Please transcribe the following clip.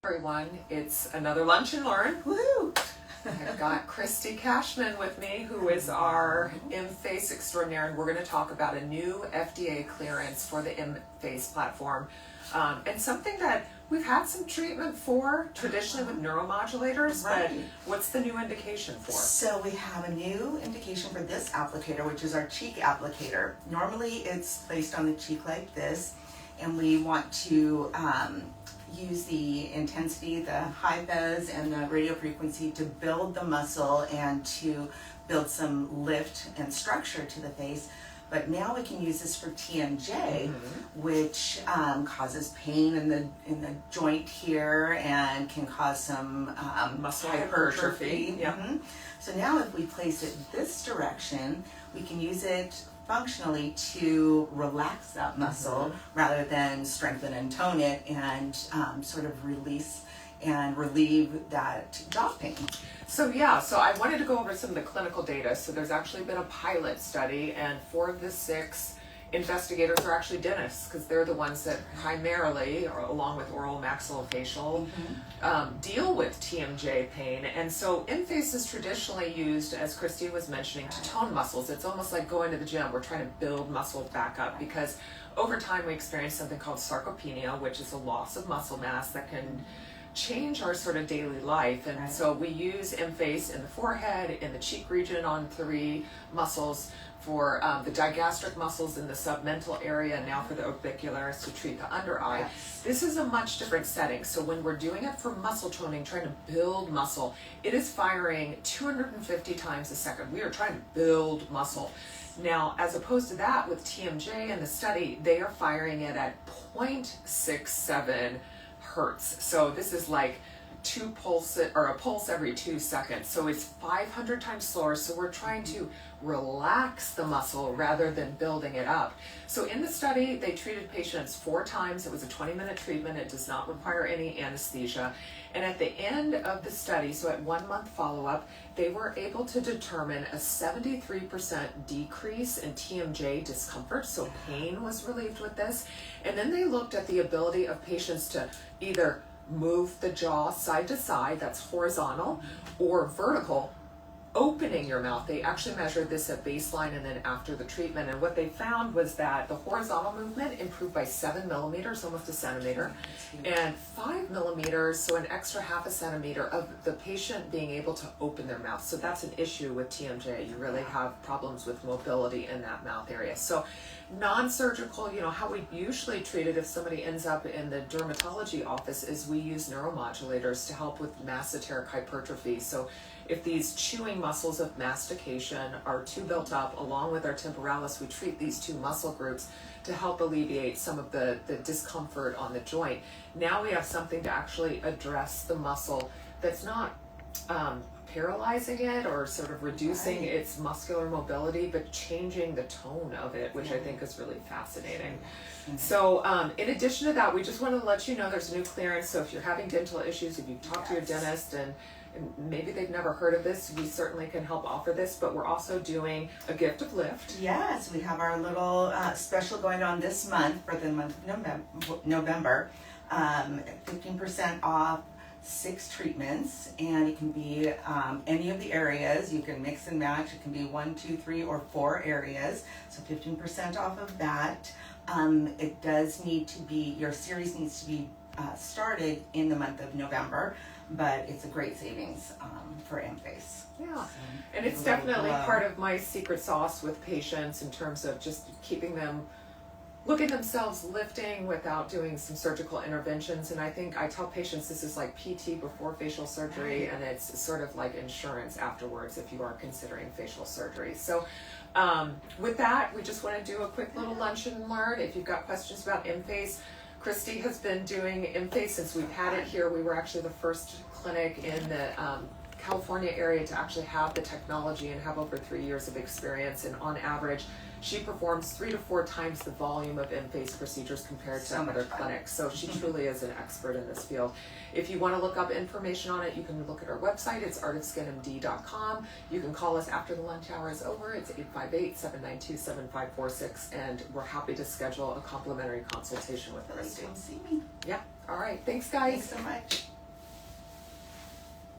Everyone, it's another Lunch and Learn. Woohoo! I've got Christy Cashman with me, who is our Emface extraordinaire, and we're going to talk about a new FDA clearance for the Emface platform, and something that we've had some treatment for traditionally with neuromodulators, Right. but what's the new indication for? So we have a new indication for this applicator, which is our cheek applicator. Normally it's placed on the cheek like this, and we want to use the intensity, the high buzz, and the radio frequency to build the muscle and to build some lift and structure to the face. But now we can use this for TMJ, which causes pain in the joint here and can cause some Muscle hypertrophy. Yep. So now if we place it this direction, we can use it functionally to relax that muscle rather than strengthen and tone it and sort of release and relieve that jaw pain. So I wanted to go over some of the clinical data. So there's actually been a pilot study, and 4 of the 6 investigators are actually dentists, because they're the ones that primarily, or along with oral maxillofacial, deal with TMJ pain. And so Emface is traditionally used, as Christy was mentioning, to tone muscles. It's almost like going to the gym. We're trying to build muscle back up, because over time we experience something called sarcopenia, which is a loss of muscle mass that can change our sort of daily life. And so we use Emface in the forehead, in the cheek region on 3 muscles, for the digastric muscles in the submental area, and now for the orbicularis to treat the under eye. Yes. This is a much different setting. So when we're doing it for muscle toning, trying to build muscle, it is firing 250 times a second. We are trying to build muscle. Now, as opposed to that, with TMJ in the study, they are firing it at 0.67 hertz. So this is like a pulse every 2 seconds. So it's 500 times slower. So we're trying to relax the muscle rather than building it up. So in the study, they treated patients 4 times. It was a 20-minute treatment. It does not require any anesthesia. And at the end of the study, so at 1 month follow-up, they were able to determine a 73% decrease in TMJ discomfort. So pain was relieved with this. And then they looked at the ability of patients to either move the jaw side to side, that's horizontal, or vertical, opening your mouth. They actually measured this at baseline and then after the treatment, and what they found was that the horizontal movement improved by 7 millimeters, almost a centimeter, and 5 millimeters, so an extra half a centimeter, of the patient being able to open their mouth. So that's an issue with TMJ. You really have problems with mobility in that mouth area. So non-surgical, how we usually treat it if somebody ends up in the dermatology office is we use neuromodulators to help with masseteric hypertrophy. So if these chewing muscles of mastication are too built up, along with our temporalis, we treat these 2 muscle groups to help alleviate some of the discomfort on the joint. Now we have something to actually address the muscle that's not paralyzing it or sort of reducing its muscular mobility, but changing the tone of it, which I think is really fascinating. So in addition to that, we just want to let you know there's a new clearance. So if you're having dental issues, if you talk to your dentist and maybe they've never heard of this, we certainly can help offer this, but we're also doing a gift of lift. Yes, we have our little special going on this month for the month of November. 15% off 6 treatments, and it can be any of the areas. You can mix and match. It can be 1, 2, 3, or 4 areas. So 15% off of that. It does need to be, your series needs to be started in the month of November, but it's a great savings for Emface. Yeah, So, and it's definitely part of my secret sauce with patients in terms of just keeping them look at themselves lifting without doing some surgical interventions. And I think I tell patients this is like PT before facial surgery, and it's sort of like insurance afterwards if you are considering facial surgery. So with that, we just want to do a quick little lunch and learn. If you've got questions about Emface, Christy has been doing Emface since we've had it here. We were actually the first clinic in the California area to actually have the technology and have over 3 years of experience. And on average, she performs 3 to 4 times the volume of Emface procedures compared to other clinics. So she truly is an expert in this field. If you want to look up information on it, you can look at our website. It's artofskinmd.com. You can call us after the lunch hour is over. It's 858-792-7546, and we're happy to schedule a complimentary consultation with Christy. Come see me. Yeah. All right. Thanks, guys. Thanks so much.